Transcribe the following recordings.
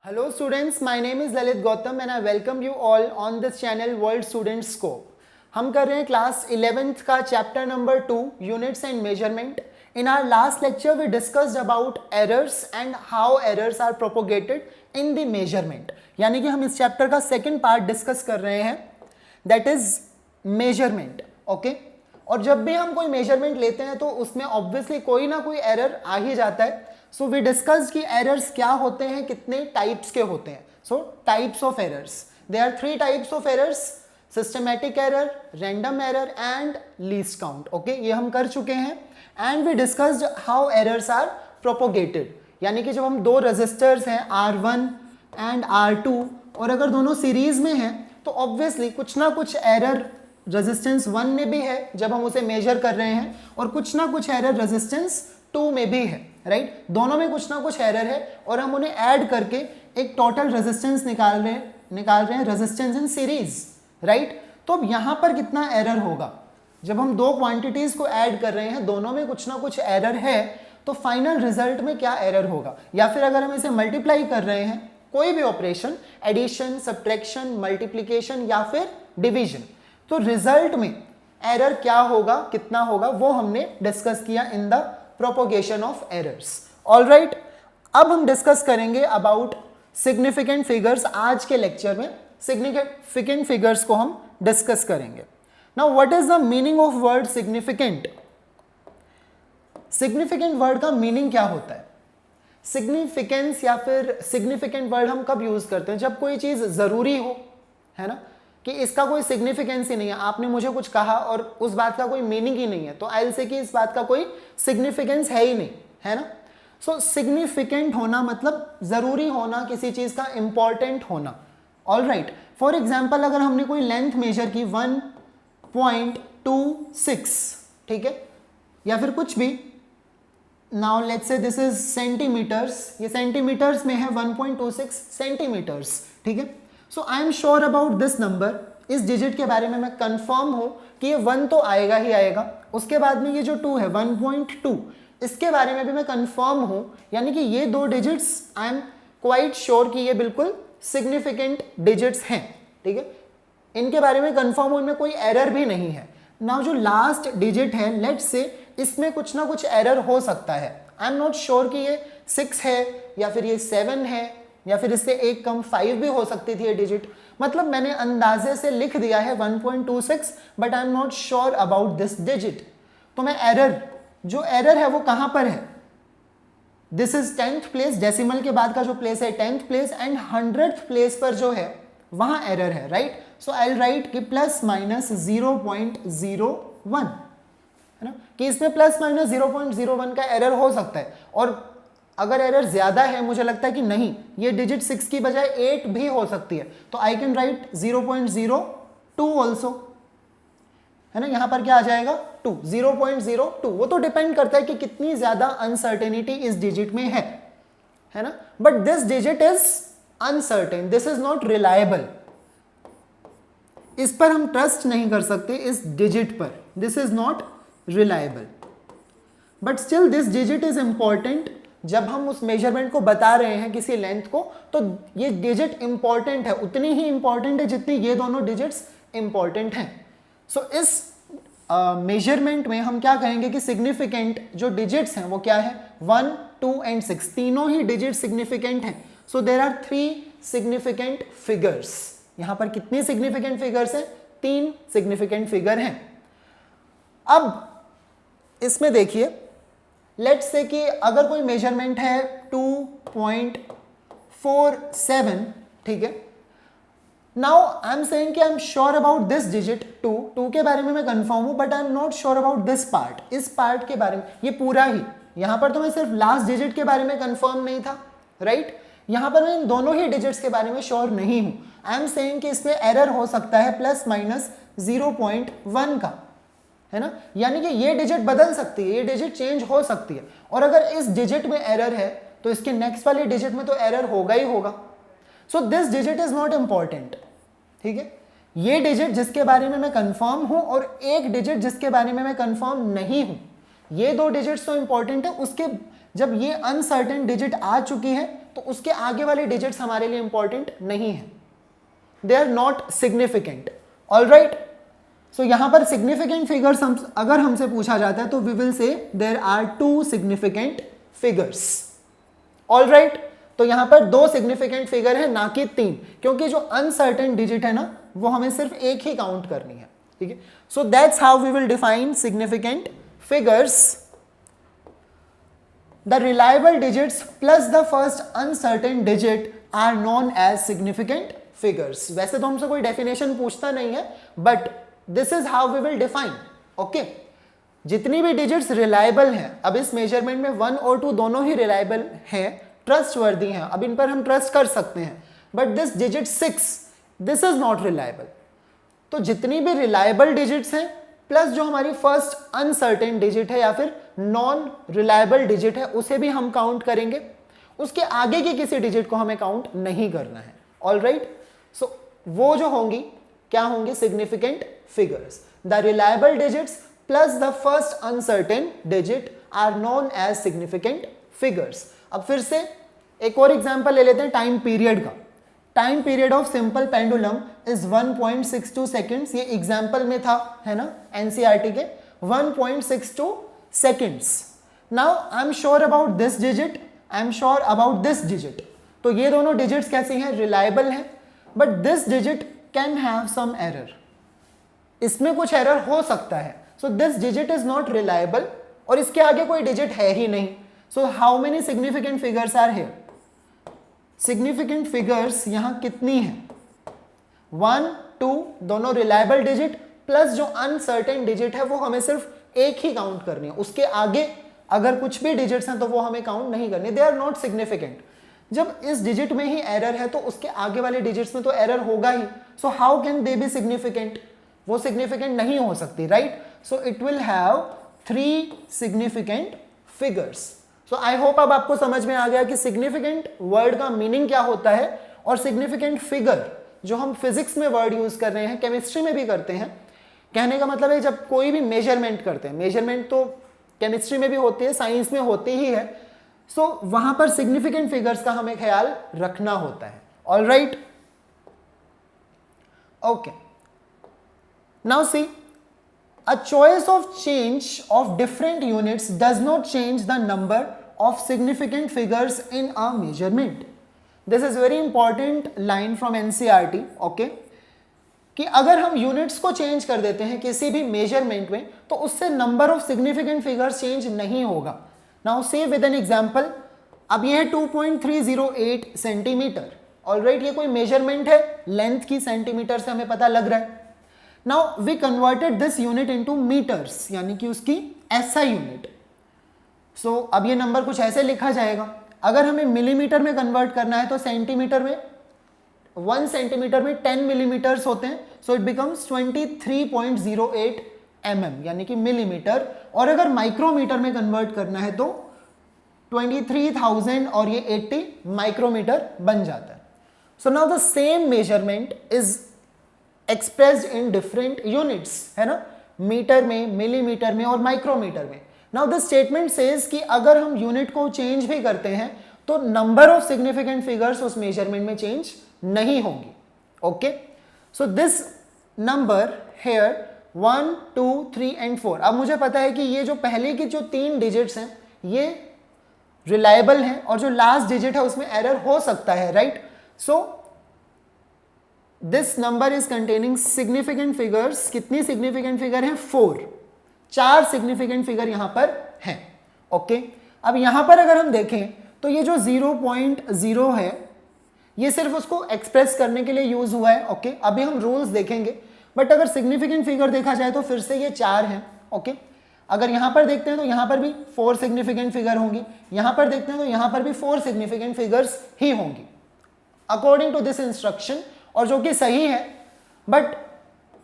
Hello students, my name is Lalit Gautam and I welcome you all on this channel World Student Scope. हम कर रहे हैं class 11th का chapter number 2 units and measurement. In our last lecture we discussed about errors and how errors are propagated in the measurement. यानी कि हम इस chapter का सेकंड पार्ट डिस्कस कर रहे हैं, दैट इज मेजरमेंट. ओके, और जब भी हम कोई मेजरमेंट लेते हैं तो उसमें ऑब्वियसली कोई ना कोई एरर आ ही जाता है. सो वी डिस्कस्ड कि एरर्स क्या होते हैं, कितने टाइप्स के होते हैं. So types of errors, there are 3 types of errors: systematic error, random error and least count. Okay, ये हम कर चुके हैं. And we discussed how errors are propagated, यानी कि जब हम दो रजिस्टर्स हैं R1 एंड R2 और अगर दोनों सीरीज में हैं तो ऑब्वियसली कुछ ना कुछ एरर रेजिस्टेंस 1 में भी है जब हम उसे मेजर कर रहे हैं, और कुछ ना कुछ एरर रेजिस्टेंस 2 में भी है. राइट, दोनों में कुछ ना कुछ एरर है और हम उन्हें ऐड करके एक टोटल रेजिस्टेंस निकाल रहे हैं रेजिस्टेंस इन सीरीज. राइट, तो अब यहाँ पर कितना एरर होगा जब हम दो क्वांटिटीज को ऐड कर रहे हैं, दोनों में कुछ ना कुछ एरर है, तो फाइनल रिजल्ट में क्या एरर होगा. या फिर अगर हम इसे मल्टीप्लाई कर रहे हैं, कोई भी ऑपरेशन, एडिशन, सब्ट्रैक्शन, मल्टीप्लिकेशन या फिर डिवीजन, तो रिजल्ट में एरर क्या होगा, कितना होगा, वो हमने डिस्कस किया in the propagation of errors. Alright, अब हम डिस्कस करेंगे अबाउट सिग्निफिकेंट फिगर्स. आज के लेक्चर में सिग्निफिकेंट फिगर्स को हम डिस्कस करेंगे. Now what is the meaning of word significant? Significant word का मीनिंग क्या होता है? सिग्निफिकेंस या फिर सिग्निफिकेंट वर्ड हम कब यूज करते हैं? जब कोई चीज जरूरी हो, है ना, कि इसका कोई सिग्निफिकेंस ही नहीं है, आपने मुझे कुछ कहा और उस बात का कोई मीनिंग ही नहीं है, तो आई विल से कि इस बात का कोई सिग्निफिकेंस है ही नहीं, है ना. सो सिग्निफिकेंट होना मतलब जरूरी होना, किसी चीज का इंपॉर्टेंट होना. ऑलराइट, फॉर एग्जाम्पल अगर हमने कोई लेंथ मेजर की 1.26, ठीक है, या फिर कुछ भी, now let's say this is centimeters, ये सेंटीमीटर्स में है 1.26 सेंटीमीटर्स, ठीक है. So I am sure about this number, इस डिजिट के बारे में मैं कंफर्म हूं कि ये 1 तो आएगा ही आएगा. उसके बाद में ये जो 2 है 1.2, इसके बारे में भी मैं कंफर्म हूं, यानी कि ये दो digits I am quite sure कि ये बिल्कुल सिग्निफिकेंट डिजिट्स हैं, ठीक है. इनके बारे में कंफर्म हूं, इनमें कोई एरर भी नहीं है. नाउ जो लास्ट डिजिट है, लेट्स से इसमें कुछ ना कुछ एरर हो सकता है. आई एम नॉट श्योर कि ये 6 है या फिर ये 7 है या फिर इससे एक कम 5 भी हो सकती थी ये डिजिट. मतलब मैंने अंदाजे से लिख दिया है 1.26, but I am not sure about this digit. तो मैं एरर, जो एरर है वो कहां पर है? This is 10th place, decimal के बाद का जो प्लेस है 10th place, and 100th place पर जो है वहां एरर है. Right, so I will right कि प्लस माइनस 0.01, है ना, कि इसमें प्लस माइनस 0.01 का एरर हो सकता है. और अगर एरर ज्यादा है, मुझे लगता है कि नहीं, ये डिजिट 6 की बजाय 8 भी हो सकती है, तो आई कैन राइट 0.02 ऑल्सो, है ना. यहां पर क्या आ जाएगा 2, 0.02. वो तो डिपेंड करता है कि कितनी ज्यादा अनसर्टेनिटी इस डिजिट में है ना. But this digit is uncertain, this is not reliable. इस पर हम ट्रस्ट नहीं कर सकते, इस डिजिट पर. This is not reliable, but still this digit is important. जब हम उस मेजरमेंट को बता रहे हैं किसी लेंथ को, तो ये डिजिट इंपॉर्टेंट है, उतनी ही इंपॉर्टेंट है जितनी ये दोनों डिजिट्स इंपॉर्टेंट हैं. सो इस मेजरमेंट में हम क्या कहेंगे कि सिग्निफिकेंट जो डिजिट्स हैं वो क्या है? 1, 2 एंड 6, तीनों ही डिजिट सिग्निफिकेंट हैं. So there are 3 significant figures. यहां पर कितनी सिग्निफिकेंट फिगर्स हैं? 3 सिग्निफिकेंट फिगर हैं. अब इसमें देखिए, लेट्स से कि अगर कोई मेजरमेंट है 2.47, ठीक है. नाउ आई एम सेइंग कि आई am sure about this digit 2 के बारे में मैं कंफर्म हूं, but I am not sure about this part, इस पार्ट के बारे में. ये पूरा ही, यहां पर तो मैं सिर्फ लास्ट डिजिट के बारे में कंफर्म नहीं था. राइट, यहां पर मैं इन दोनों ही डिजिट्स के बारे में श्योर नहीं हूं. आई एम सेइंग कि इसमें एरर हो सकता है प्लस माइनस 0.1 का, है ना. यानी कि ये डिजिट बदल सकती है, ये डिजिट चेंज हो सकती है, और अगर इस डिजिट में एरर है तो इसके नेक्स्ट वाले डिजिट में तो एरर होगा ही होगा. सो this digit is not important, ठीक है. ये डिजिट जिसके बारे में मैं कंफर्म हूं और एक डिजिट जिसके बारे में मैं कंफर्म नहीं हूं, ये दो डिजिट्स तो इंपॉर्टेंट है. उसके जब ये अनसर्टेन डिजिट आ चुकी है तो उसके आगे वाले डिजिट्स हमारे लिए इंपॉर्टेंट नहीं है, they are not significant. Alright, so यहां पर सिग्निफिकेंट फिगर्स अगर हमसे पूछा जाता है तो we will say there are 2 significant figures. Alright, तो यहां पर 2 सिग्निफिकेंट फिगर है ना कि 3, क्योंकि जो अनसर्टेन डिजिट है ना वो हमें सिर्फ एक ही काउंट करनी है। ठीक है, so that's how we will define significant figures. The reliable digits plus the first uncertain digit are known as significant figures. वैसे तो हमसे कोई डेफिनेशन पूछता नहीं है, but this is how we will define. Okay, जितनी भी डिजिट्स रिलायबल हैं, अब इस मेजरमेंट में 1 और 2 दोनों ही रिलायबल हैं, ट्रस्ट वर्दी हैं, अब इन पर हम ट्रस्ट कर सकते हैं, but this digit 6 this is not reliable. तो जितनी भी रिलायबल डिजिट्स हैं प्लस जो हमारी फर्स्ट अनसर्टेन डिजिट है या फिर नॉन रिलायबल डिजिट है उसे भी हम काउंट करेंगे, उसके आगे की किसी डिजिट को हमें काउंट नहीं करना है। ऑलराइट, सो वो जो होंगी क्या होंगे, significant figures. The reliable digits plus the first uncertain digit are known as significant figures. अब फिर से एक और एग्जांपल ले लेते हैं टाइम पीरियड का। Time period of simple pendulum is 1.62 seconds, ये एग्जाम्पल में था, है ना, एनसीईआरटी के 1.62 seconds. Now I am sure about this digit, I am sure about this digit, तो ये दोनों डिजिट्स कैसी हैं, रिलायबल हैं, but this digit can have some error, इसमें कुछ एरर हो सकता है, so this digit is not reliable और इसके आगे कोई डिजिट है ही नहीं। So how many significant figures are here, significant figures यहां कितनी है, 1, 2 दोनों रिलायबल डिजिट प्लस जो अनसर्टेन डिजिट है वो हमें सिर्फ एक ही काउंट करनी है, उसके आगे अगर कुछ भी डिजिट्स हैं तो वो हमें काउंट नहीं करनी, दे आर नॉट सिग्निफिकेंट। जब इस डिजिट में ही एरर है तो उसके आगे वाले डिजिट्स में तो एरर होगा ही, so how can they be significant, वो सिग्निफिकेंट नहीं हो सकती, right. So it will have 3 significant figures. So I hope अब आपको समझ में आ गया कि सिग्निफिकेंट वर्ड का मीनिंग क्या होता है और सिग्निफिकेंट फिगर जो हम फिजिक्स में वर्ड यूज कर रहे हैं, केमिस्ट्री में भी करते हैं। कहने का मतलब है जब कोई भी मेजरमेंट करते हैं, मेजरमेंट तो केमिस्ट्री में भी होती है, साइंस में होती ही है, सो वहां पर सिग्निफिकेंट फिगर्स का हमें ख्याल रखना होता है। Alright, okay, now see, a choice of change of different units does not change the number of significant figures in a measurement. This is very important line from NCERT, okay? कि अगर हम units को change कर देते हैं किसी भी measurement में तो उससे number of significant figures change नहीं होगा। नाउ से विद एन एग्जांपल, अब ये है 2.308 सेंटीमीटर। ऑलराइट, ये कोई मेजरमेंट है, लेंथ की सेंटीमीटर से हमें पता लग रहा है। Now we converted this unit into metres, यानी कि उसकी एसआई यूनिट। सो अब ये नंबर कुछ ऐसे लिखा जाएगा, अगर हमें मिलीमीटर में कन्वर्ट करना है तो सेंटीमीटर में 1 सेंटीमीटर में 10 मिलीमीटर्स होते हैं, सो इट बिकम्स 23.08 mm यानी कि मिलीमीटर। और अगर माइक्रोमीटर में कन्वर्ट करना है तो 23,000 और ये 80 माइक्रोमीटर बन जाता है। So now the same measurement is expressed in different units, है ना, मीटर में, मिलीमीटर में और माइक्रोमीटर में। नाउ दिस स्टेटमेंट सेज कि अगर हम यूनिट को चेंज भी करते हैं तो नंबर ऑफ सिग्निफिकेंट फिगर्स उस मेजरमेंट में चेंज नहीं होंगी। Okay, so this number here 1, 2, 3 and 4। अब मुझे पता है कि ये जो पहले की जो 3 डिजिट्स हैं ये रिलायबल हैं और जो लास्ट डिजिट है उसमें एरर हो सकता है, right. So this number is containing significant figures. कितनी सिग्निफिकेंट फिगर है, 4 सिग्निफिकेंट फिगर यहां पर हैं। ओके, अब यहां पर अगर हम देखें तो ये जो 0.0 है ये सिर्फ उसको एक्सप्रेस करने के लिए यूज हुआ है। ओके, अभी हम रूल्स देखेंगे, बट अगर सिग्निफिकेंट फिगर देखा जाए तो फिर से ये 4 हैं। ओके, अगर यहां पर देखते हैं तो यहां पर भी 4 सिग्निफिकेंट फिगर होंगी, यहां पर देखते हैं तो यहां पर भी 4 सिग्निफिकेंट फिगर्स ही होंगी अकॉर्डिंग टू दिस इंस्ट्रक्शन, और जो कि सही है। बट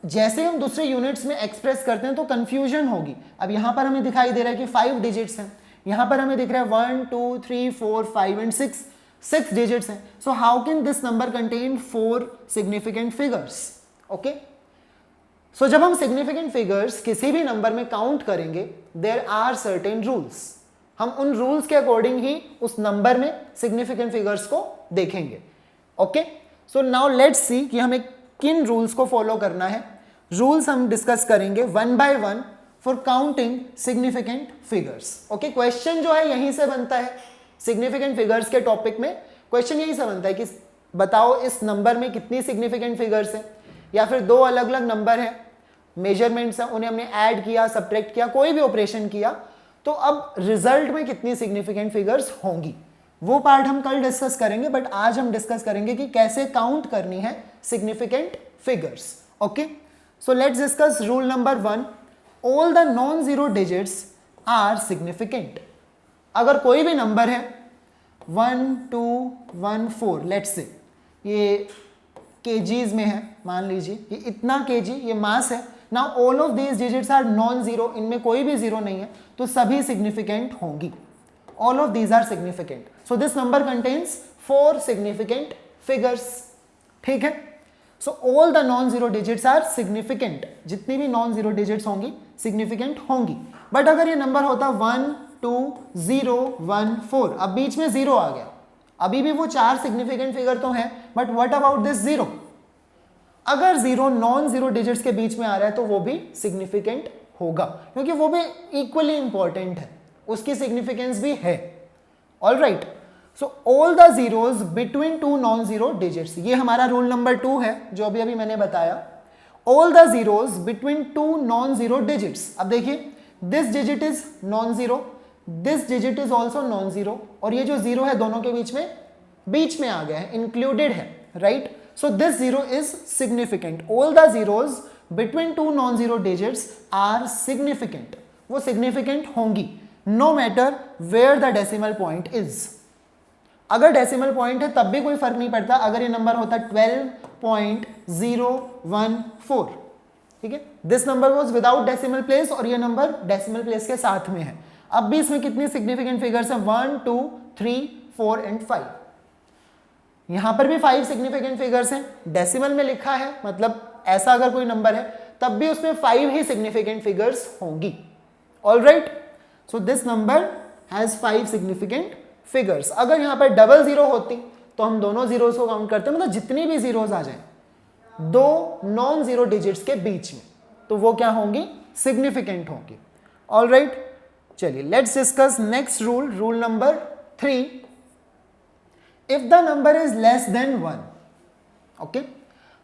जैसे हम दूसरे यूनिट्स में एक्सप्रेस करते हैं तो कंफ्यूजन होगी। अब यहां पर हमें दिखाई दे रहा है कि 5 डिजिट्स हैं, यहां पर हमें दिख रहा है 1, 2, 3, 4, 5 एंड 6 डिजिट्स हैं। So how can this number contain 4 significant figures. Okay, so जब हम सिग्निफिकेंट फिगर्स किसी भी नंबर में काउंट करेंगे, देयर आर सर्टेन रूल्स। हम उन रूल्स के अकॉर्डिंग ही उस नंबर में सिग्निफिकेंट फिगर्स को देखेंगे। Okay, so now let's see कि हमें किन रूल्स को फॉलो करना है। रूल्स हम डिस्कस करेंगे one by one for counting significant figures. Okay, question जो है यहीं से बनता है, सिग्निफिकेंट फिगर्स के टॉपिक में क्वेश्चन यहीं से बनता है कि बताओ इस नंबर में कितनी सिग्निफिकेंट फिगर्स हैं, या फिर दो अलग अलग नंबर हैं, मेजरमेंट्स हैं, उन्हें हमने ऐड किया, सब्ट्रैक्ट किया, कोई भी ऑपरेशन किया, तो अब रिजल्ट में कितनी सिग्निफिकेंट फिगर्स होंगी। वो पार्ट हम कल डिस्कस करेंगे, बट आज हम डिस्कस करेंगे कि कैसे काउंट करनी है significant figures. Okay, so let's discuss rule number 1, all the non zero digits are significant. अगर कोई भी नंबर है 1 2 1 4, लेट्स से ये केजीज में है, मान लीजिए ये इतना केजी, ये मास है ना, all of these digits are non zero, इनमें कोई भी जीरो नहीं है, तो सभी सिग्निफिकेंट होंगी। All of these are significant, so this number contains 4 significant figures. ठीक है, so all the non zero digits are significant, जितनी भी नॉन जीरो डिजिट्स होंगी सिग्निफिकेंट होंगी। बट अगर ये नंबर होता 1 2 0 1 4, अब बीच में जीरो आ गया, अभी भी वो 4 सिग्निफिकेंट फिगर तो हैं, but what about this zero? अगर जीरो नॉन जीरो डिजिट्स के बीच में आ रहा है तो वो भी सिग्निफिकेंट होगा, क्योंकि वो भी इक्वली इंपॉर्टेंट है, उसकी सिग्निफिकेंस भी है। All right, so all the zeros between two non zero digits, ये हमारा रूल नंबर 2 है जो अभी अभी मैंने बताया। All the zeros between two non zero digits, अब देखिए this digit is non zero, this digit is also non zero, और ये जो जीरो है दोनों के बीच में आ गया है, इंक्लूडेड है, right? So this zero is significant. All the zeros between two non zero digits are significant, वो सिग्निफिकेंट होंगी no matter where the decimal point is. अगर डेसिमल पॉइंट है तब भी कोई फर्क नहीं पड़ता, अगर ये नंबर होता 12.014, ठीक है, this number was without decimal place और ये नंबर डेसिमल प्लेस के साथ में है, अब भी इसमें कितनी सिग्निफिकेंट फिगर्स हैं? 1 2 3 4 एंड 5। यहां पर भी 5 सिग्निफिकेंट फिगर्स हैं, डेसिमल में लिखा है, मतलब ऐसा अगर कोई नंबर है तब भी उसमें 5 ही सिग्निफिकेंट फिगर्स होंगी। All right, so this number has 5 significant figures. अगर यहां पर डबल जीरो होती तो हम दोनों जीरोस को काउंट करते हैं, मतलब जितनी भी जीरोस आ जाए दो नॉन जीरो डिजिट्स के बीच में, तो वो क्या होंगी? सिग्निफिकेंट होंगी। ऑल राइट, चलिए let's discuss next rule, rule number 3, if the number is less than 1। Okay,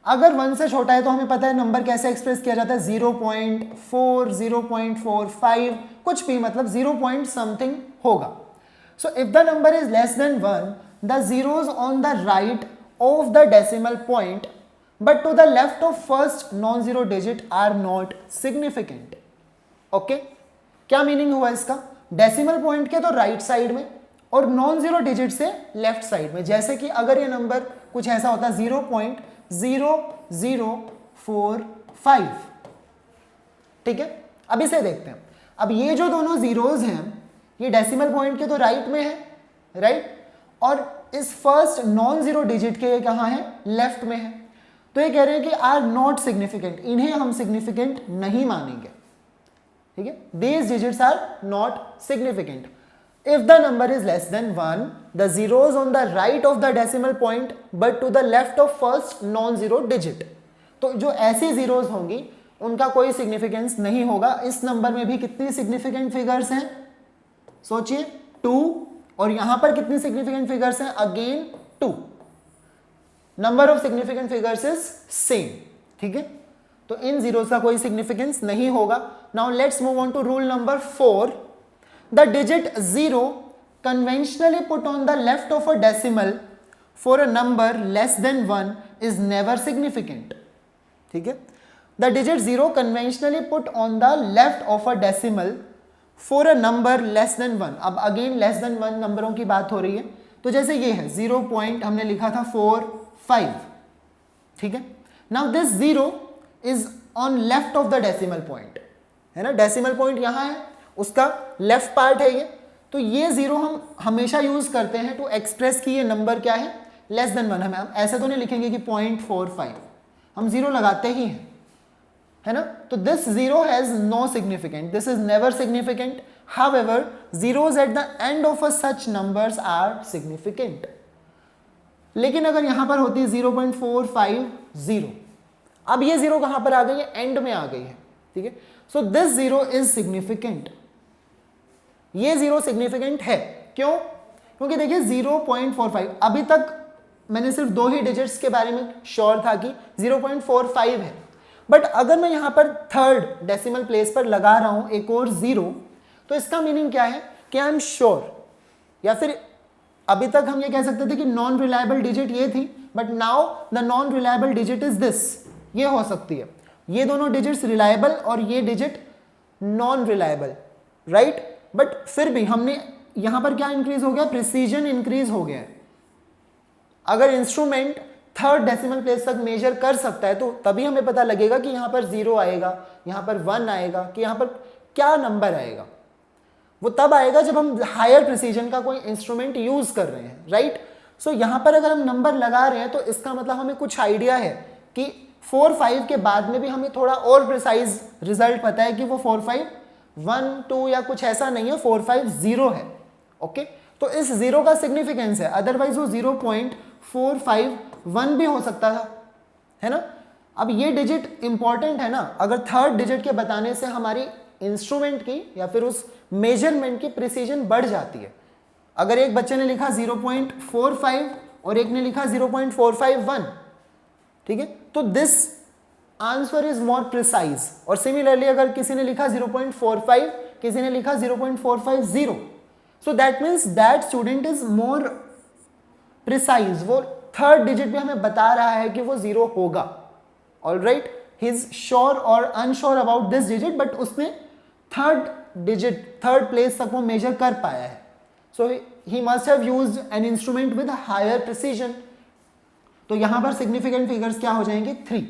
अगर 1 से छोटा है तो हमें पता है नंबर कैसे एक्सप्रेस किया जाता है, 0.4 0.45 कुछ भी, मतलब 0 पॉइंट समथिंग होगा। So if the number is less than 1, the zeros on the right of the decimal point but to the left of first non-zero digit are not significant. Okay, क्या meaning हुआ इसका? Decimal point के तो right side में और non zero digit से left side में। जैसे कि अगर ये नंबर कुछ ऐसा होता 0.0045, ठीक है, अब इसे देखते हैं। अब ये जो दोनों जीरोज हैं ये डेसिमल पॉइंट के तो राइट में है, राइट, और इस फर्स्ट नॉन जीरो डिजिट के ये कहाँ है? लेफ्ट में है। तो ये कह रहे हैं कि आर नॉट सिग्निफिकेंट, इन्हें हम सिग्निफिकेंट नहीं मानेंगे, ठीक है, these digits are not significant. If the number is less than 1, the zeros on the right of the decimal point but to the left of first non zero digit, तो जो ऐसी zeros होंगी उनका कोई सिग्निफिकेंस नहीं होगा। इस number में भी कितनी सिग्निफिकेंट फिगर्स हैं? सोचिए 2, और यहां पर कितनी सिग्निफिकेंट फिगर्स हैं? Again 2। Number of significant figures is same, ठीक है, तो इन जीरोस का कोई सिग्निफिकेंस नहीं होगा। Now let's move on to rule number 4, the digit 0 conventionally put on the left of a decimal for a number less than 1 is never significant, ठीक है, the digit 0 conventionally put on the left of a decimal for a number less than 1। अब again less than 1 नंबरों की बात हो रही है, तो जैसे ये है 0 पॉइंट हमने लिखा था 45, ठीक है, now this 0 is on left of the decimal point, है ना, डेसिमल पॉइंट यहां है, उसका लेफ्ट पार्ट है ये, तो ये 0 हम हमेशा यूज करते हैं टू एक्सप्रेस कि ये नंबर क्या है? Less than 1। हम ऐसे तो नहीं लिखेंगे कि 0.45, हम 0 लगाते ही हैं, है ना, तो this 0 has no significant, this is never significant. However, zeros at the end of a such numbers are significant. लेकिन अगर यहां पर होती है 0.450, अब ये जीरो कहां पर आ गई है, एंड में आ गई है, ठीक है। So this zero is significant, ये जीरो सिग्निफिकेंट है। क्यों? क्योंकि देखिए 0.45, अभी तक मैंने सिर्फ दो ही डिजिट्स के बारे में श्योर था कि 0.45 है, बट अगर मैं यहां पर थर्ड डेसिमल प्लेस पर लगा रहा हूं एक और जीरो, तो इसका मीनिंग क्या है कि आई एम श्योर, या फिर अभी तक हम ये कह सकते थे कि नॉन रिलायबल डिजिट ये थी, but now the non reliable digit is this, ये हो सकती है। ये दोनों डिजिट्स रिलायबल और ये digit non reliable, right. But फिर भी हमने यहां पर क्या इंक्रीज हो गया, प्रिसीजन इंक्रीज हो गया है। अगर इंस्ट्रूमेंट थर्ड डेसिमल प्लेस तक मेजर कर सकता है तो तभी हमें पता लगेगा कि यहां पर 0 आएगा, यहां पर 1 आएगा, कि यहां पर क्या नंबर आएगा। वो तब आएगा जब हम हायर प्रिसीजन का कोई इंस्ट्रूमेंट यूज कर रहे हैं, राइट। सो यहां पर अगर हम नंबर लगा रहे हैं तो इसका मतलब हमें कुछ आइडिया है कि 4 5 के बाद में भी हमें थोड़ा और प्रिसाइज रिजल्ट पता है कि वो 4 5 1 2 या कुछ ऐसा नहीं है, 4 5 0 है, ओके। तो इस जीरो का सिग्निफिकेंस है, अदरवाइज वो 0.451 भी हो सकता था, है ना। अब ये डिजिट इंपॉर्टेंट है ना, अगर थर्ड डिजिट के बताने से हमारी इंस्ट्रूमेंट की या फिर उस मेजरमेंट की प्रिसीजन बढ़ जाती है। अगर एक बच्चे ने लिखा 0.45 और एक ने लिखा 0.451, ठीक है, तो this answer is more precise. और सिमिलरली अगर किसी ने लिखा 0.45, किसी ने लिखा 0.450, so that means that student is more precise, वो थर्ड डिजिट भी हमें बता रहा है कि वो 0 होगा, ऑलराइट। ही इज श्योर और unsure about this digit, but उसने थर्ड डिजिट, थर्ड प्लेस तक वो मेजर कर पाया है। So he must have used an instrument with higher precision. तो यहां पर सिग्निफिकेंट फिगर्स क्या हो जाएंगे, 3।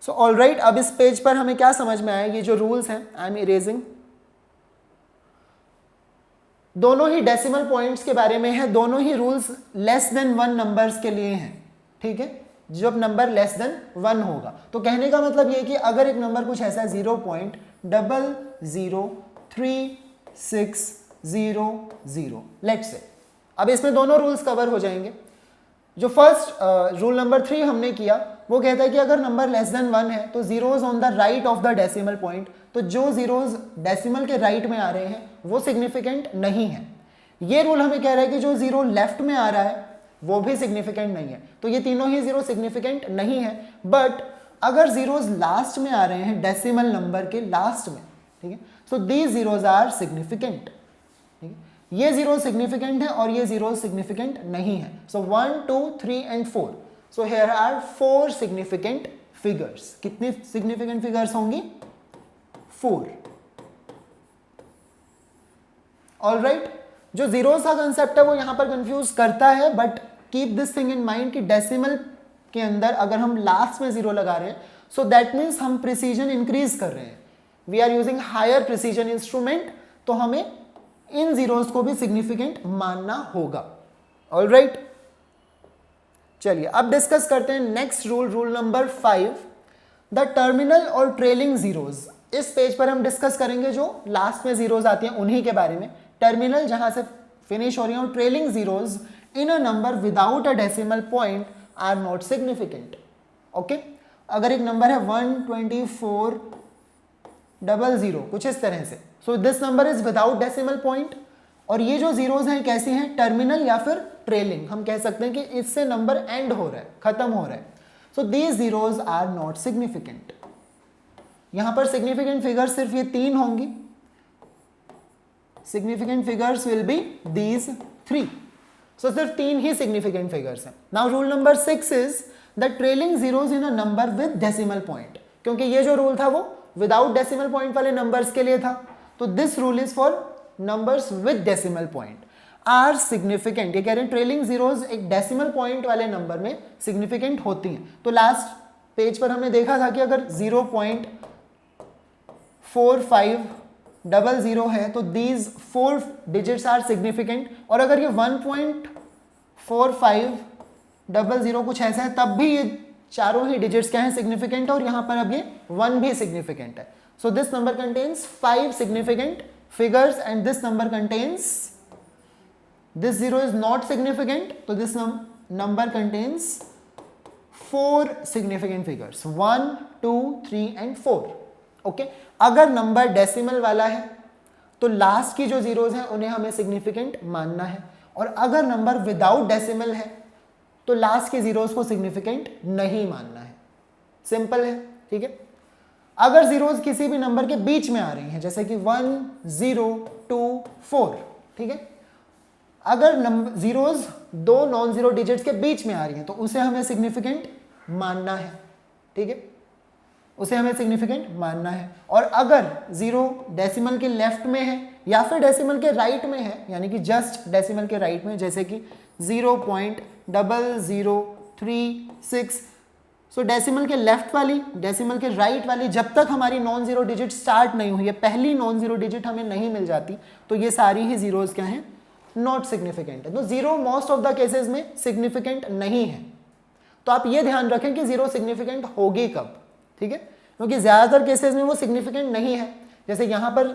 सो ऑलराइट, अब इस पेज पर हमें क्या समझ में आया, ये जो रूल्स हैं, आई एम इरेजिंग, दोनों ही डेसिमल पॉइंट्स के बारे में है, दोनों ही रूल्स लेस देन 1 नंबर्स के लिए हैं, ठीक है। जब नंबर लेस देन 1 होगा, तो कहने का मतलब ये कि अगर एक नंबर कुछ ऐसा है 0.00360 लेट्स से, अब इसमें दोनों रूल्स कवर हो जाएंगे। जो फर्स्ट रूल नंबर 3 हमने किया वो कहता है कि अगर नंबर लेस देन 1 है तो zeros on the right of the decimal point, तो जो जीरोज डेसिमल के राइट में आ रहे हैं वो सिग्निफिकेंट नहीं है। ये रूल हमें कह रहा है कि जो जीरो लेफ्ट में आ रहा है वो भी सिग्निफिकेंट नहीं है। तो ये तीनों ही जीरो सिग्निफिकेंट नहीं है, बट अगर जीरोज लास्ट में आ रहे हैं डेसिमल नंबर के लास्ट में, ठीक है, so these zeros are significant, ठीक है। ये जीरो सिग्निफिकेंट है और ये जीरो सिग्निफिकेंट नहीं है। So 1 2 3 and 4, so here are 4 significant figures. कितनी सिग्निफिकेंट फिगर्स होंगी, 4, ऑलराइट। जो जीरोस का कंसेप्ट है वो यहां पर कंफ्यूज करता है, but keep this thing in mind कि डेसिमल के अंदर अगर हम लास्ट में जीरो लगा रहे हैं, सो दैट मीन्स हम प्रिसीजन इंक्रीज कर रहे हैं, we are using higher precision instrument, तो हमें इन जीरोस को भी सिग्निफिकेंट मानना होगा, ऑलराइट। चलिए अब डिस्कस करते हैं next rule, rule number 5, the terminal और ट्रेलिंग जीरोज। इस पेज पर हम डिस्कस करेंगे जो लास्ट में जीरोज आती हैं उन्हीं के बारे में। टर्मिनल जहां से फिनिश हो रही है और trailing zeros in a number without a decimal point are not significant, okay. अगर एक नंबर है 12400 कुछ इस तरह से, so this number is without decimal point, और ये जो जीरोज हैं कैसी हैं, टर्मिनल या फिर ट्रेलिंग। हम कह सकते हैं कि इससे नंबर एंड हो रहा है, खत्म हो रहा है। So these zeros are not significant. यहां पर सिग्निफिकेंट फिगर्स सिर्फ ये 3 होंगी, significant figures will be these 3। सो सिर्फ 3 ही सिग्निफिकेंट फिगर्स हैं। Now rule number 6 is the trailing zeros in a number with decimal point, क्योंकि ये जो रूल था वो विदाउट डेसिमल पॉइंट वाले नंबर्स के लिए था, तो this rule is for numbers with decimal point are significant. ये कह रहे हैं ट्रेलिंग जीरोज एक डेसिमल पॉइंट वाले नंबर में सिग्निफिकेंट होती हैं। तो लास्ट पेज पर हमने देखा था कि अगर 0.4500 है तो दीज 4 डिजिट्स आर सिग्निफिकेंट, और अगर ये 1.4500 कुछ ऐसा है तब भी ये चारों ही डिजिट्स क्या है, सिग्निफिकेंट है, और यहां पर अब ये 1 भी सिग्निफिकेंट है। So this number contains 5 significant figures and this number contains, this 0 is not significant, so this number contains 4 significant figures 1, 2, 3 and 4. Okay, अगर नंबर डेसिमल वाला है तो लास्ट की जो जीरोज हैं उन्हें हमें सिग्निफिकेंट मानना है, और अगर नंबर विदाउट डेसिमल है तो लास्ट के जीरोज को सिग्निफिकेंट नहीं मानना है. सिंपल है, ठीक है. अगर जीरोज किसी भी नंबर के बीच में आ रही हैं, जैसे कि 1, 0, 2, 4, ठीक है, अगर नंबर जीरोज दो नॉन जीरो डिजिट्स के बीच में आ रही हैं तो उसे हमें सिग्निफिकेंट मानना है, ठीक है, उसे हमें सिग्निफिकेंट मानना है. और अगर जीरो डेसिमल के लेफ्ट में है या फिर डेसिमल के राइट में है, यानी कि जस्ट डेसिमल के राइट में, जैसे कि 0.0036, सो डेसिमल के लेफ्ट वाली, डेसिमल के राइट वाली, जब तक हमारी नॉन जीरो डिजिट स्टार्ट नहीं हुई है, पहली नॉन जीरो डिजिट हमें नहीं मिल जाती, तो ये सारी ही जीरोज क्या हैं, नॉट सिग्निफिकेंट है. तो zero most of the cases में सिग्निफिकेंट नहीं है. तो आप ये ध्यान रखें कि जीरो सिग्निफिकेंट होगी कब, ठीक है, क्योंकि ज्यादातर केसेस में वो सिग्निफिकेंट नहीं है. जैसे यहाँ पर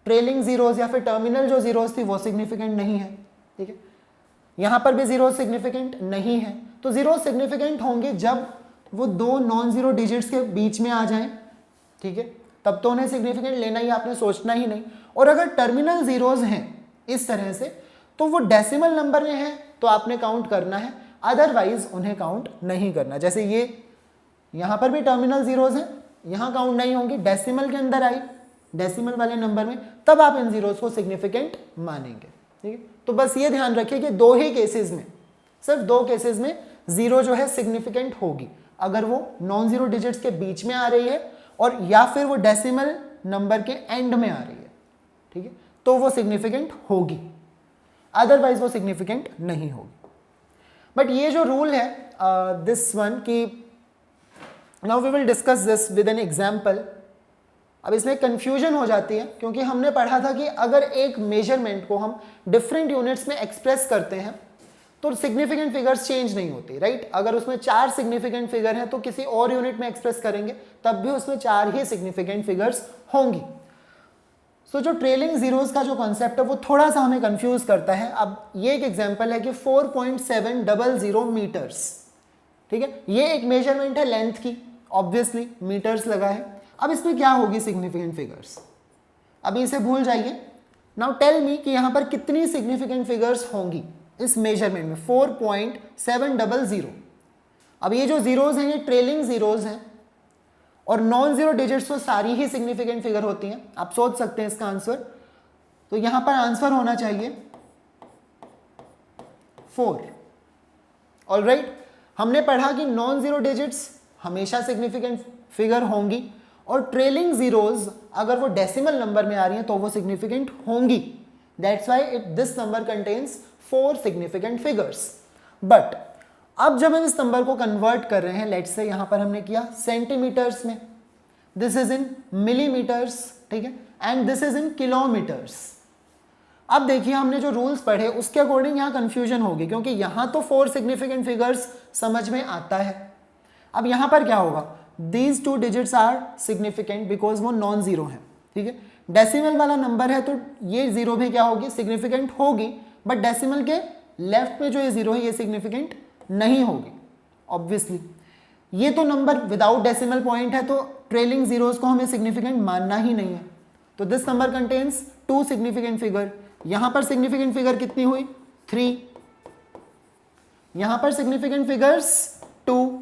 ट्रेलिंग जीरोज या फिर टर्मिनल जो जीरोज थी वो सिग्निफिकेंट नहीं है, ठीक है, यहाँ पर भी जीरो सिग्निफिकेंट नहीं है. तो जीरो सिग्निफिकेंट होंगे जब वो दो नॉन जीरो डिजिट्स के बीच में आ जाएं, ठीक है, तब तो उन्हें सिग्निफिकेंट लेना ही, आपने सोचना ही नहीं. और अगर टर्मिनल जीरोज हैं इस तरह से तो वो डेसिमल नंबर में है तो आपने काउंट करना है, अदरवाइज उन्हें काउंट नहीं करना. जैसे ये यहाँ पर भी टर्मिनल जीरोज हैं, यहाँ काउंट नहीं होंगी, डेसिमल के अंदर आई, डेसिमल वाले नंबर में, तब आप इन जीरोज को सिग्निफिकेंट मानेंगे, ठीक है. तो बस ये ध्यान रखिए कि दो ही केसेस में, सिर्फ दो केसेस में जीरो जो है सिग्निफिकेंट होगी, अगर वो नॉन जीरो डिजिट्स के बीच में आ रही है और या फिर वो डेसिमल नंबर के एंड में आ रही है, ठीक है, तो वो सिग्निफिकेंट होगी, अदरवाइज वो सिग्निफिकेंट नहीं होगी. बट ये जो रूल है दिस वन की, now we will discuss this with an example. अब इसमें कंफ्यूजन हो जाती है क्योंकि हमने पढ़ा था कि अगर एक मेजरमेंट को हम डिफरेंट यूनिट्स में एक्सप्रेस करते हैं तो सिग्निफिकेंट फिगर्स चेंज नहीं होती, राइट. अगर उसमें 4 सिग्निफिकेंट फिगर हैं तो किसी और यूनिट में एक्सप्रेस करेंगे तब भी उसमें 4 ही सिग्निफिकेंट फिगर्स होंगी. सो जो ट्रेलिंग जीरोज का जो कॉन्सेप्ट है वो थोड़ा सा हमें कंफ्यूज करता है. अब ये एक एग्जांपल है कि 4.700 मीटर्स, ठीक है, ये एक मेजरमेंट है लेंथ की, ऑब्वियसली मीटर्स लगा है. अब इसमें क्या होगी सिग्निफिकेंट फिगर्स, अभी इसे भूल जाइए. नाउ टेल मी कि यहाँ पर कितनी सिग्निफिकेंट फिगर्स होंगी इस मेजरमेंट में 4.700. अब ये जो जीरोज हैं ये ट्रेलिंग जीरोज हैं और नॉन जीरो डिजिट्स तो सारी ही सिग्निफिकेंट फिगर होती हैं. आप सोच सकते हैं इसका आंसर, तो यहां पर आंसर होना चाहिए 4. ऑलराइट, हमने पढ़ा कि नॉन जीरो डिजिट्स हमेशा सिग्निफिकेंट फिगर होंगी और ट्रेलिंग जीरोज अगर वो डेसिमल नंबर में आ रही हैं तो वो सिग्निफिकेंट होंगी. That's why this number contains 4 significant figures. But अब जब हम इस नंबर को कन्वर्ट कर रहे हैं, लेट्स से यहां पर हमने किया सेंटीमीटर्स में, दिस इज इन मिलीमीटर्स, ठीक है, and this is in kilometres. अब देखिए हमने जो रूल्स पढ़े उसके अकॉर्डिंग यहां कंफ्यूजन होगी क्योंकि यहां तो 4 सिग्निफिकेंट फिगर्स समझ में आता है. अब यहां पर क्या होगा, these 2 digits are significant because वो नॉन जीरो है, ठीक है. डेसिमल वाला नंबर है तो ये जीरो भी क्या होगी, सिग्निफिकेंट होगी, बट डेसिमल के लेफ्ट में जो ये जीरो है ये सिग्निफिकेंट नहीं होगी ऑब्वियसली. ये तो नंबर विदाउट डेसिमल पॉइंट है तो ट्रेलिंग जीरोज को हमें सिग्निफिकेंट मानना ही नहीं है. तो this number contains 2 significant figure. यहां पर सिग्निफिकेंट फिगर कितनी हुई, 3. यहां पर सिग्निफिकेंट फिगर्स 2.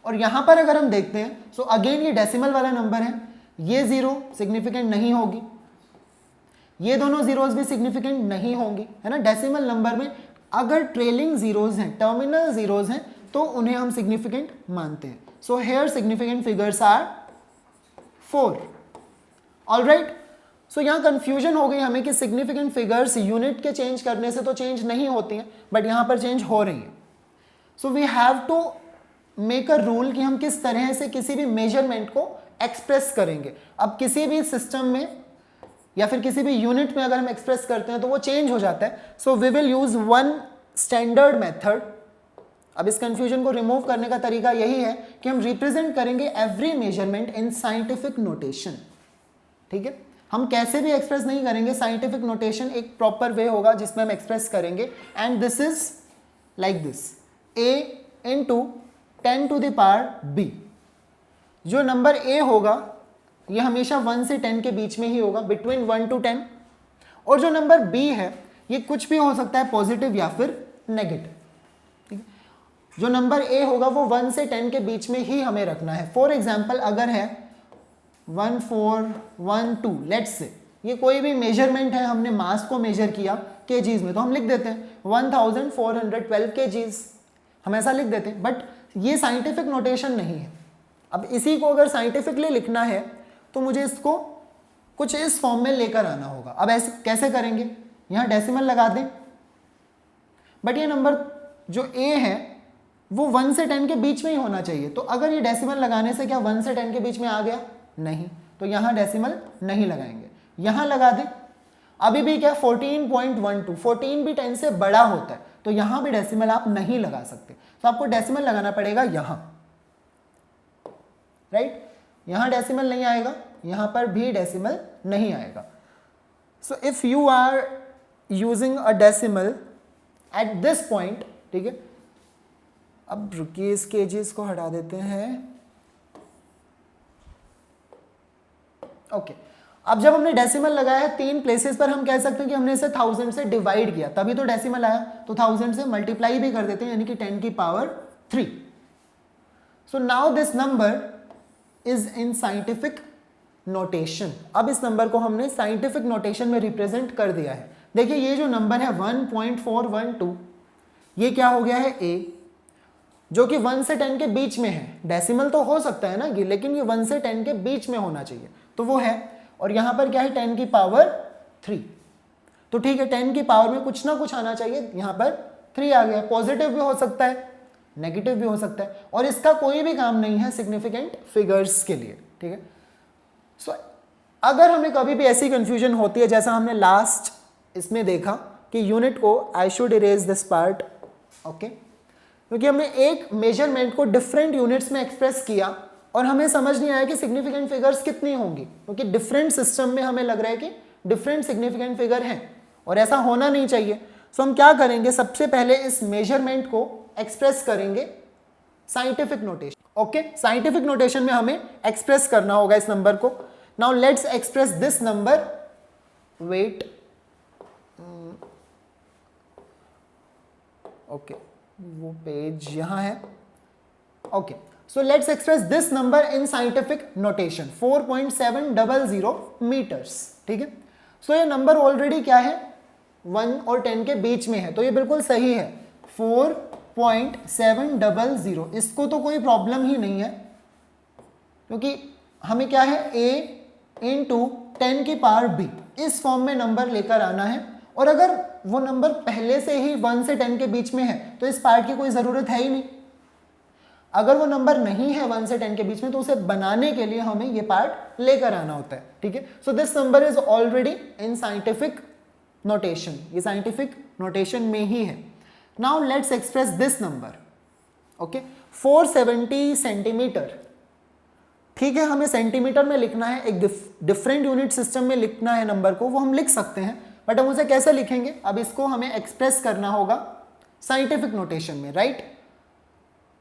और यहां पर अगर हम देखते हैं सो अगेन ये डेसिमल वाला नंबर है, ये जीरो सिग्निफिकेंट नहीं होगी, ये दोनों जीरोज भी सिग्निफिकेंट नहीं होंगी, है ना. डेसिमल नंबर में अगर ट्रेलिंग जीरोज हैं, टर्मिनल जीरोज हैं, तो उन्हें हम सिग्निफिकेंट मानते हैं. So here significant figures are 4. Alright, so यहाँ कंफ्यूजन हो गई हमें कि सिग्निफिकेंट फिगर्स यूनिट के चेंज करने से तो चेंज नहीं होती हैं बट यहाँ पर चेंज हो रही है. So we have to make a rule कि हम किस तरह से किसी भी मेजरमेंट को एक्सप्रेस करेंगे. अब किसी भी सिस्टम में या फिर किसी भी यूनिट में अगर हम एक्सप्रेस करते हैं तो वो चेंज हो जाता है. So we will use one standard method. अब इस कंफ्यूजन को रिमूव करने का तरीका यही है कि हम रिप्रेजेंट करेंगे every measurement in scientific notation, ठीक है. हम कैसे भी एक्सप्रेस नहीं करेंगे, साइंटिफिक नोटेशन एक प्रॉपर वे होगा जिसमें हम एक्सप्रेस करेंगे। And this is like this, a into 10 to the power b। जो नंबर a होगा ये हमेशा 1 से 10 के बीच में ही होगा, बिटवीन 1 to 10। और जो नंबर b है ये कुछ भी हो सकता है, पॉजिटिव या फिर नेगेटिव, ठीक है। जो नंबर a होगा वो 1 से 10 के बीच में ही हमें रखना है। फॉर एग्जाम्पल अगर है 1412, लेट्स से ये कोई भी मेजरमेंट है, हमने मास को मेजर किया केजीज में, तो हम लिख देते हैं 1412 केजीज, हम ऐसा लिख देते हैं। बट ये साइंटिफिक नोटेशन नहीं है। अब इसी को अगर साइंटिफिकली लिखना है तो मुझे इसको कुछ इस फॉर्म में लेकर आना होगा। अब ऐसे कैसे करेंगे, यहाँ डेसिमल लगा दें, बट ये नंबर जो a है वो 1 से 10 के बीच में ही होना चाहिए। तो अगर ये डेसिमल लगाने से क्या 1 से 10 के बीच में आ गया? नहीं, तो यहाँ डेसिमल नहीं लगाएंगे, यहाँ लगा दें। अभी भी क्या 14.12, 14 भी 10 से बड़ा होता है, तो यहाँ भी डेसिमल आप नहीं लगा सकते, तो आपको डेसिमल लगाना पड़ेगा यहाँ, राइट। यहाँ डेसिमल नहीं आएगा, यहाँ पर भी डेसिमल नहीं आएगा। So if you are using a decimal at this point, ठीक है। अब रुकिए, इस केजीज को हटा देते हैं। ओके, अब जब हमने डेसिमल लगाया है 3 प्लेसेस पर, हम कह सकते हैं कि हमने इसे 1000 से डिवाइड किया, तभी तो डेसिमल आया। तो 1000 से मल्टीप्लाई भी कर देते हैं, यानी कि 10 की power 3। So now this number is in scientific notation. अब इस नंबर को हमने साइंटिफिक नोटेशन में रिप्रेजेंट कर दिया है। देखिए ये जो नंबर है 1.412, ये क्या हो गया है a, जो कि 1 से 10 के बीच में है। डेसिमल तो हो सकता है ना, लेकिन ये 1 से 10 के बीच में होना चाहिए, तो वो है। और यहाँ पर क्या है 10 की पावर 3, तो ठीक है 10 की पावर में कुछ ना कुछ आना चाहिए, यहाँ पर 3 आ गया। पॉजिटिव भी हो सकता है, नेगेटिव भी हो सकता है, और इसका कोई भी काम नहीं है सिग्निफिकेंट फिगर्स के लिए, ठीक है। सो अगर हमें कभी भी ऐसी कंफ्यूजन होती है, जैसा हमने लास्ट इसमें देखा कि यूनिट को, I should erase this part, okay, क्योंकि हमने एक मेजरमेंट को डिफरेंट यूनिट्स में एक्सप्रेस किया और हमें समझ नहीं आया कि सिग्निफिकेंट फिगर्स कितनी होंगी, क्योंकि डिफरेंट सिस्टम में हमें लग रहा है कि डिफरेंट सिग्निफिकेंट फिगर हैं, और ऐसा होना नहीं चाहिए। सो हम क्या करेंगे, सबसे पहले इस मेजरमेंट को एक्सप्रेस करेंगे scientific notation. Okay, scientific notation में हमें एक्सप्रेस करना होगा इस नंबर को। Now let's express this number, wait, okay, वो पेज यहाँ है। Okay, so let's express this number in scientific notation, 4.700 metres, ठीक है। सो ये नंबर ऑलरेडी क्या है 1 और 10 के बीच में है, तो ये बिल्कुल सही है 4.700। इसको तो कोई प्रॉब्लम ही नहीं है, क्योंकि हमें क्या है a इंटू 10 की पावर b, इस फॉर्म में नंबर लेकर आना है। और अगर वो नंबर पहले से ही 1 से 10 के बीच में है तो इस पार्ट की कोई ज़रूरत है ही नहीं। अगर वो नंबर नहीं है 1 से 10 के बीच में तो उसे बनाने के लिए हमें ये पार्ट लेकर आना होता है, ठीक है। So this number is already in scientific notation, ये साइंटिफिक नोटेशन में ही है। Now let's express this number, okay, 470 centimetre, ठीक है। हमें सेंटीमीटर में लिखना है, एक डिफरेंट यूनिट सिस्टम में लिखना है नंबर को, वो हम लिख सकते हैं, बट हम उसे कैसे लिखेंगे, अब इसको हमें एक्सप्रेस करना होगा साइंटिफिक नोटेशन में, राइट।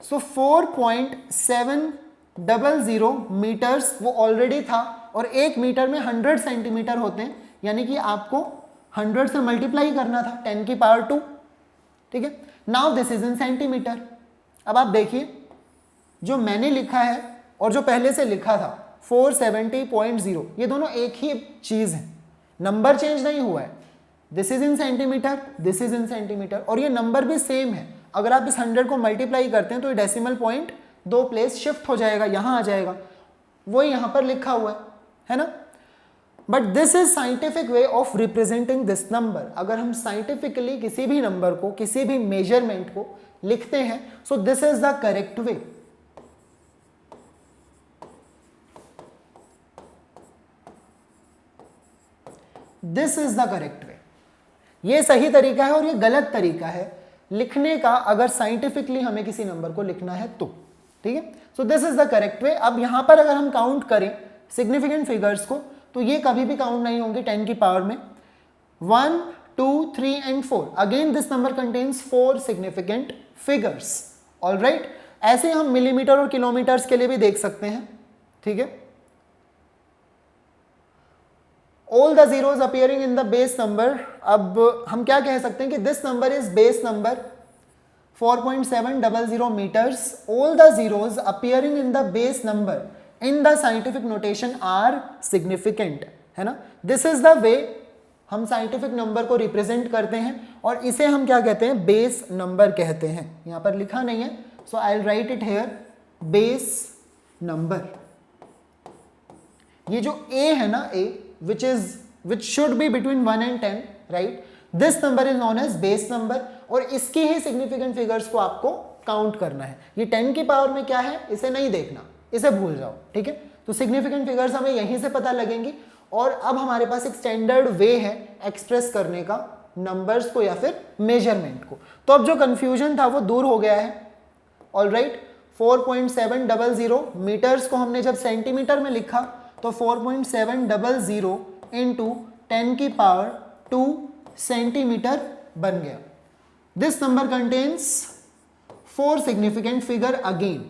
सो 4.700 मीटर्स वो ऑलरेडी था, और 1 मीटर में 100 सेंटीमीटर होते हैं, यानी कि आपको 100 से मल्टीप्लाई करना था 10 की पावर 2, ठीक है। Now this is in centimetre. अब आप देखिए जो मैंने लिखा है और जो पहले से लिखा था 470.0, ये दोनों एक ही चीज है, नंबर चेंज नहीं हुआ है। This is in centimetre, this is in centimetre, और ये नंबर भी सेम है। अगर आप इस 100 को मल्टीप्लाई करते हैं तो ये डेसिमल पॉइंट 2 प्लेस शिफ्ट हो जाएगा, यहाँ आ जाएगा, वही यहाँ पर लिखा हुआ है ना। But this is scientific way of representing this number. अगर हम साइंटिफिकली किसी भी नंबर को, किसी भी मेजरमेंट को लिखते हैं, सो this is the correct way. This is the correct way, ये सही तरीका है और ये गलत तरीका है लिखने का, अगर साइंटिफिकली हमें किसी नंबर को लिखना है तो, ठीक है। So this is the correct way. अब यहां पर अगर हम काउंट करें सिग्निफिकेंट फिगर्स को, तो ये कभी भी काउंट नहीं होंगे 10 की पावर में। 1, 2, 3 and 4, again this number contains 4 significant figures. Alright, ऐसे हम मिलीमीटर और किलोमीटर्स के लिए भी देख सकते हैं, ठीक है। All the zeros appearing in the base number, अब हम क्या कह सकते हैं कि this number is base number 4.700 meters. All the zeros appearing in the base number in the scientific notation are significant, है ना। This is the way हम साइंटिफिक नंबर को रिप्रेजेंट करते हैं और इसे हम क्या कहते हैं, बेस नंबर कहते हैं। यहाँ पर लिखा नहीं है, so I will write it here, base number. ये जो a है ना, a which should be between 1 and 10, right? This number is known as base number और इसकी ही सिग्निफिकेंट फिगर्स को आपको काउंट करना है। ये 10 की पावर में क्या है इसे नहीं देखना, इसे भूल जाओ, ठीक है। तो सिग्निफिकेंट फिगर्स हमें यहीं से पता लगेंगी और अब हमारे पास एक स्टैंडर्ड वे है एक्सप्रेस करने का नंबर्स को या फिर मेजरमेंट को। तो अब जो कंफ्यूजन था वो दूर हो गया है। ऑलराइट, 4.700 मीटर्स को हमने जब सेंटीमीटर में लिखा तो 4.700 इंटू 10 की पावर 2 सेंटीमीटर बन गया। This number contains 4 significant figure again,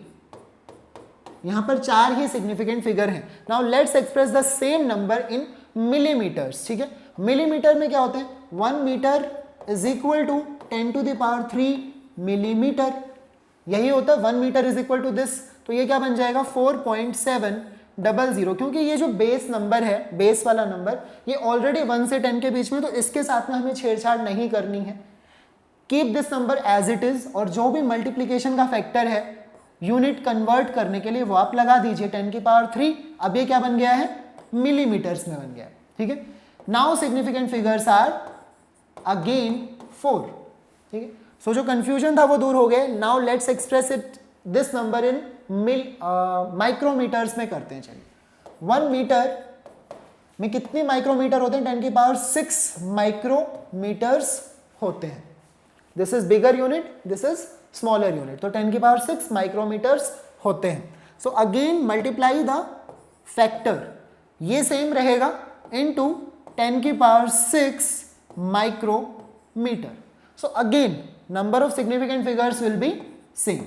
यहां पर 4 ही सिग्निफिकेंट फिगर हैं। Now let's express the same number in millimetres, ठीक है। मिलीमीटर में क्या होते हैं, 1 metre is equal to 10 to the power 3 millimetre, यही होता है 1 metre is equal to this. तो ये क्या बन जाएगा 4.700, क्योंकि ये जो बेस नंबर है, बेस वाला नंबर, ये ऑलरेडी 1 से 10 के बीच में, तो इसके साथ में हमें छेड़छाड़ नहीं करनी है। Keep this number as it is और जो भी मल्टीप्लीकेशन का फैक्टर है यूनिट कन्वर्ट करने के लिए वो आप लगा दीजिए 10 की पावर 3। अब ये क्या बन गया है, मिलीमीटर्स में बन गया है, ठीक है। Now significant figures are again 4, ठीक है। सो जो कंफ्यूजन था वो दूर हो गए। Now let's express it this number in micrometres में करते हैं। चलिए, 1 मीटर में कितने माइक्रोमीटर होते हैं, 10 की पावर 6 माइक्रोमीटर्स होते हैं। This is bigger unit, this is smaller unit, तो 10 की पावर 6 माइक्रोमीटर्स होते हैं। So again multiply the factor, ये सेम रहेगा, इनटू 10 की power 6 micrometer. So again number of significant figures will be same.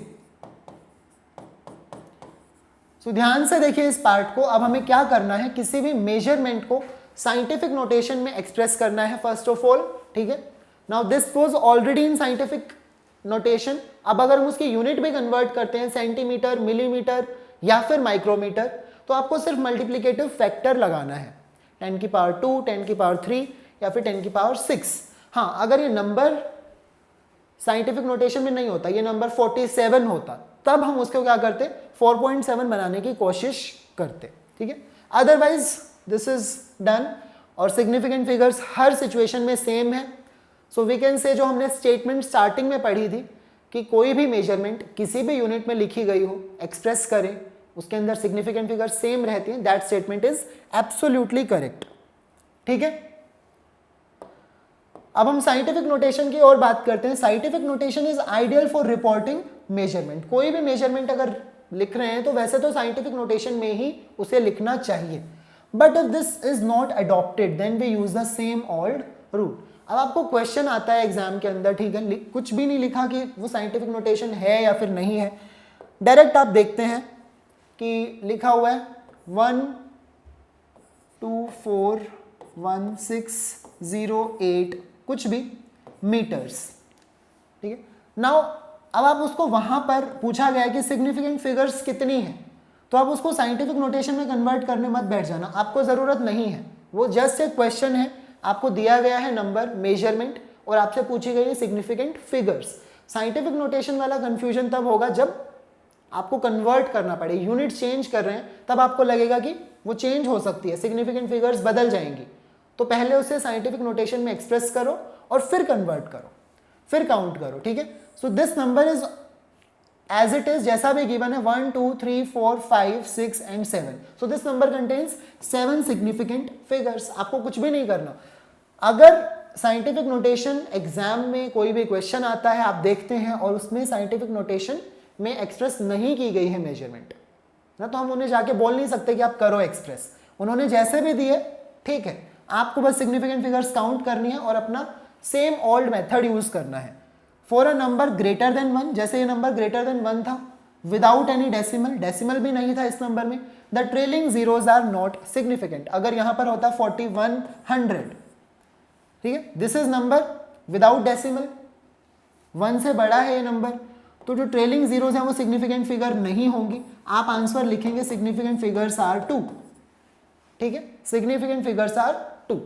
So ध्यान से देखिए इस पार्ट को। अब हमें क्या करना है, किसी भी मेजरमेंट को साइंटिफिक नोटेशन में एक्सप्रेस करना है फर्स्ट ऑफ ऑल, ठीक है। Now this was already in scientific notation. अब अगर हम उसकी यूनिट में कन्वर्ट करते हैं सेंटीमीटर, मिलीमीटर या फिर माइक्रोमीटर, तो आपको सिर्फ मल्टीप्लिकेटिव फैक्टर लगाना है, 10 की पावर 2, 10 की पावर 3 या फिर 10 की पावर 6। हाँ, अगर ये नंबर साइंटिफिक नोटेशन में नहीं होता, ये नंबर 47 होता, तब हम उसको क्या करते, 4.7 बनाने की कोशिश करते, ठीक है। अदरवाइज दिस इज डन और सिग्निफिकेंट फिगर्स हर सिचुएशन में सेम है। सो वी कैन से जो हमने स्टेटमेंट स्टार्टिंग में पढ़ी थी कि कोई भी मेजरमेंट किसी भी यूनिट में लिखी गई हो, एक्सप्रेस करें, उसके अंदर सिग्निफिकेंट फिगर सेम रहती हैं, that statement is absolutely correct, ठीक है। अब हम साइंटिफिक नोटेशन की और बात करते हैं। Scientific notation is ideal for reporting measurement. कोई भी मेजरमेंट अगर लिख रहे हैं तो वैसे तो साइंटिफिक नोटेशन में ही उसे लिखना चाहिए, but if this is not adopted then we use the same old rule. अब आपको क्वेश्चन आता है एग्जाम के अंदर, ठीक है, कुछ भी नहीं लिखा कि वो साइंटिफिक नोटेशन है या फिर नहीं है, डायरेक्ट आप देखते हैं कि लिखा हुआ है 1241608 कुछ भी मीटर्स, ठीक है। नाउ अब आप उसको वहां पर पूछा गया कि सिग्निफिकेंट फिगर्स कितनी हैं, तो आप उसको साइंटिफिक नोटेशन में कन्वर्ट करने मत बैठ जाना, आपको ज़रूरत नहीं है। वो जस्ट एक क्वेश्चन है, आपको दिया गया है नंबर, मेजरमेंट, और आपसे पूछी गई है सिग्निफिकेंट फिगर्स। साइंटिफिक नोटेशन वाला कंफ्यूजन तब होगा जब आपको कन्वर्ट करना पड़े, यूनिट चेंज कर रहे हैं, तब आपको लगेगा कि वो चेंज हो सकती है, सिग्निफिकेंट फिगर्स बदल जाएंगी। तो पहले उसे साइंटिफिक नोटेशन में एक्सप्रेस करो और फिर कन्वर्ट करो, फिर काउंट करो, ठीक है। So this number is as it is, जैसा भी गिवन है 1 2 3 4 5 6 and 7। So this number contains 7 significant figures. आपको कुछ भी नहीं करना। अगर साइंटिफिक नोटेशन एग्जाम में कोई भी क्वेश्चन आता है, आप देखते हैं और उसमें साइंटिफिक नोटेशन में एक्सप्रेस नहीं की गई है मेजरमेंट ना, तो हम उन्हें जाके बोल नहीं सकते कि आप करो एक्सप्रेस, उन्होंने जैसे भी दिए ठीक है, आपको बस सिग्निफिकेंट फिगर्स काउंट करनी है और अपना सेम ओल्ड मेथड यूज करना है। For a number greater than 1, जैसे ये नंबर ग्रेटर देन 1 था, विदाउट एनी डेसिमल, डेसिमल भी नहीं था इस नंबर में, the trailing zeros are not significant. अगर यहां पर होता 4100, ठीक है, this is number without decimal, 1 से बड़ा है ये नंबर, तो जो ट्रेलिंग जीरोज हैं वो सिग्निफिकेंट फिगर नहीं होंगी। आप आंसर लिखेंगे सिग्निफिकेंट फिगर्स आर 2, ठीक है, significant figures are 2।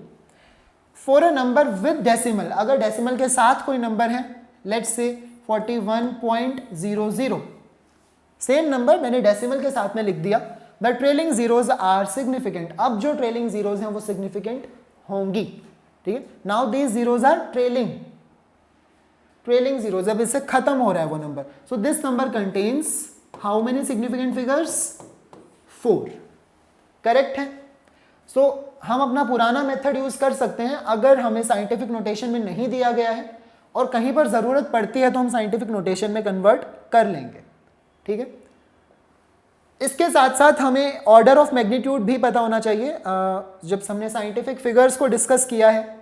For a number with decimal, अगर डेसिमल के साथ कोई नंबर है, लेट्स से 41.00, सेम नंबर मैंने डेसिमल के साथ में लिख दिया, the trailing zeros are significant. अब जो ट्रेलिंग जीरोज हैं वो सिग्निफिकेंट होंगी, ठीक है। Now these zeros are trailing zeros, अब इससे खत्म हो रहा है वो number. So this number contains how many significant figures? 4, correct है। सो हम अपना पुराना मेथड यूज कर सकते हैं अगर हमें साइंटिफिक नोटेशन में नहीं दिया गया है, और कहीं पर जरूरत पड़ती है तो हम साइंटिफिक नोटेशन में कन्वर्ट कर लेंगे, ठीक है। इसके साथ साथ हमें ऑर्डर ऑफ मैग्नीट्यूड भी पता होना चाहिए। जब हमने साइंटिफिक फिगर्स को डिस्कस किया है,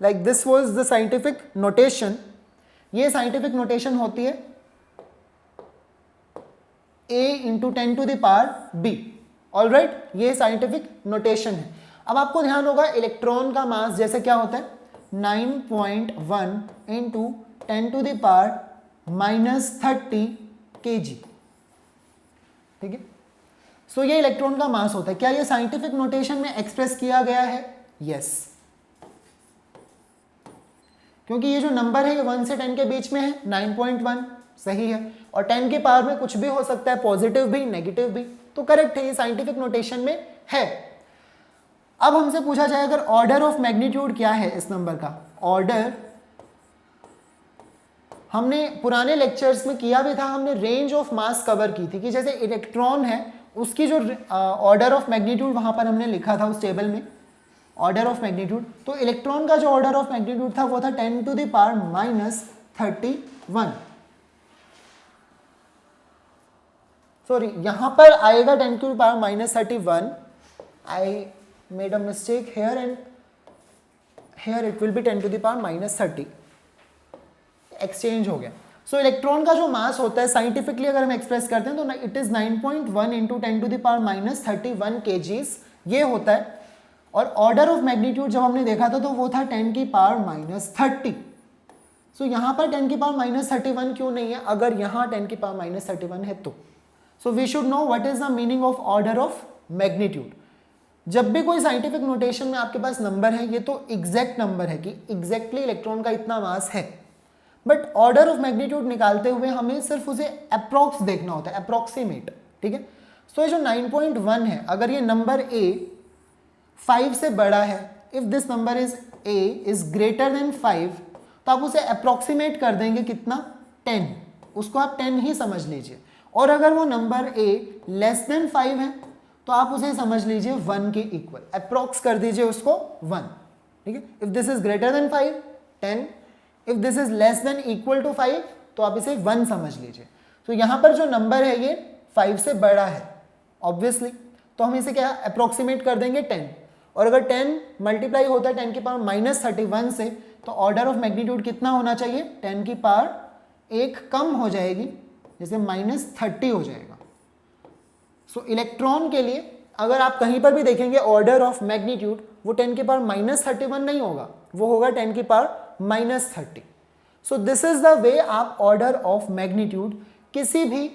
like this was the scientific notation, ये साइंटिफिक नोटेशन होती है a into 10 to the power b, alright, ये साइंटिफिक नोटेशन है। अब आपको ध्यान होगा इलेक्ट्रॉन का मास जैसे क्या होता है 9.1 into 10 to the power -30 kg, ठीक है। सो ये इलेक्ट्रॉन का मास होता है। क्या ये साइंटिफिक नोटेशन में एक्सप्रेस किया गया है? यस, क्योंकि ये जो नंबर है ये 1 से 10 के बीच में है, 9.1 सही है, और 10 के पावर में कुछ भी हो सकता है, पॉजिटिव भी नेगेटिव भी, तो करेक्ट है, ये साइंटिफिक नोटेशन में है। अब हमसे पूछा जाए अगर ऑर्डर ऑफ मैग्नीट्यूड क्या है इस नंबर का, ऑर्डर हमने पुराने लेक्चर्स में किया भी था, हमने रेंज ऑफ मास कवर की थी कि जैसे इलेक्ट्रॉन है उसकी जो ऑर्डर ऑफ मैग्नीट्यूड वहां पर हमने लिखा था उस टेबल में, ऑर्डर ऑफ मैग्नीट्यूड, तो इलेक्ट्रॉन का जो ऑर्डर ऑफ मैग्नीट्यूड था वो था 10 टू द पावर -31, सॉरी यहां पर आएगा 10 to the power -31, I made a mistake here and here it will be 10 to the power -30, exchange हो गया। सो इलेक्ट्रॉन का जो मास होता है साइंटिफिकली अगर हम एक्सप्रेस करते हैं तो it is 9.1 into 10 to the power -31 kgs, ये होता है। और ऑर्डर ऑफ मैग्नीट्यूड जब हमने देखा था तो वो था 10 की पावर -30। सो यहाँ पर 10 की पावर -31 क्यों नहीं है? अगर यहाँ 10 की पावर -31 है तो so we should know what is the meaning of order of magnitude. जब भी कोई साइंटिफिक नोटेशन में आपके पास नंबर है, ये तो एग्जैक्ट नंबर है कि एग्जैक्टली इलेक्ट्रॉन का इतना मास है, बट ऑर्डर ऑफ मैग्नीट्यूड निकालते हुए हमें सिर्फ उसे अप्रॉक्स देखना होता है, अप्रॉक्सीमेट, ठीक है। सो ये जो 9.1 है, अगर ये नंबर a 5 से बड़ा है, if this number is a is greater than 5, तो आप उसे अप्रॉक्सीमेट कर देंगे कितना? 10, उसको आप 10 ही समझ लीजिए। और अगर वो नंबर a लेस देन 5 है तो आप उसे समझ लीजिए 1 के इक्वल, अप्रॉक्स कर दीजिए उसको 1, ठीक है। If this is greater than 5 10, if this is less than equal to 5 तो आप इसे 1 समझ लीजिए। तो यहाँ पर जो नंबर है ये 5 से बड़ा है ऑब्वियसली, तो हम इसे क्या अप्रोक्सीमेट कर देंगे 10, और अगर 10 मल्टीप्लाई होता है 10 की पावर -31 से, तो ऑर्डर ऑफ मैग्नीट्यूड कितना होना चाहिए? 10 की पावर 1 कम हो जाएगी, जैसे -30 हो जाएगा। सो इलेक्ट्रॉन के लिए अगर आप कहीं पर भी देखेंगे ऑर्डर ऑफ मैग्नीट्यूड, वो 10 की पावर -31 नहीं होगा, वो होगा 10 की power -30। So this is the वे आप ऑर्डर ऑफ मैग्नीट्यूड किसी भी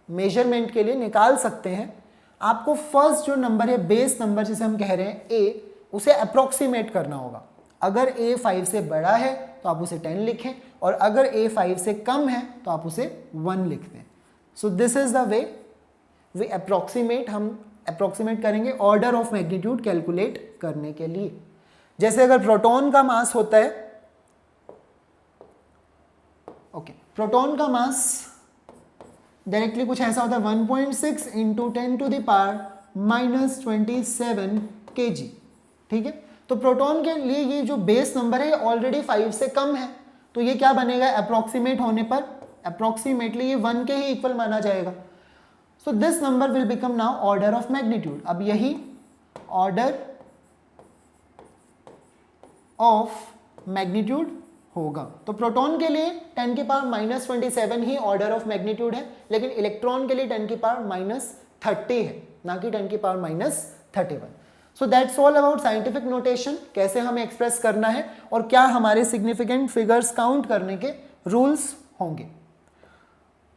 मेजरमेंट के लिए निकाल सकते हैं। आपको फर्स्ट जो नंबर है, बेस नंबर जिसे हम कह रहे हैं a, उसे अप्रोक्सीमेट करना होगा। अगर a 5 से बड़ा है तो आप उसे 10 लिखें, और अगर a 5 से कम है तो आप उसे 1 लिख दें। So this is the way we approximate, हम अप्रोक्सीमेट करेंगे ऑर्डर ऑफ मैग्नीट्यूड कैलकुलेट करने के लिए। जैसे अगर प्रोटॉन का मास होता है, ओके, प्रोटॉन का मास डायरेक्टली कुछ ऐसा होता है 1.6 into 10 to the power -27 kg, ठीक है। तो प्रोटॉन के लिए ये जो बेस नंबर है ऑलरेडी 5 से कम है, तो ये क्या बनेगा? अप्रोक्सीमेट होने पर अप्रोक्सीमेटली ये 1 के ही इक्वल माना जाएगा। सो this number will become now order of magnitude. अब यही ऑर्डर ऑफ मैग्नीट्यूड होगा. तो प्रोटॉन के लिए 10 की power -27 he order of magnitude है, लेकिन इलेक्ट्रॉन के लिए 10 की पावर -30 है, ना कि 10 की power -31. So that's all about scientific notation, कैसे हमें एक्सप्रेस करना है और क्या हमारे सिग्निफिकेंट फिगर्स काउंट करने के रूल्स होंगे.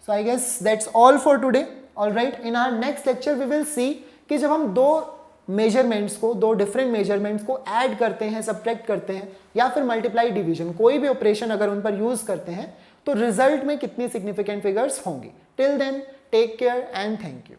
So I guess that's all for today. Alright, in our next lecture we will see कि जब हम दो मेजरमेंट्स को, दो डिफरेंट मेजरमेंट्स को ऐड करते हैं, सब्ट्रैक्ट करते हैं या फिर मल्टीप्लाई डिवीजन, कोई भी ऑपरेशन अगर उन पर यूज करते हैं तो रिजल्ट में कितनी सिग्निफिकेंट फिगर्स होंगी. Till then take care and thank you.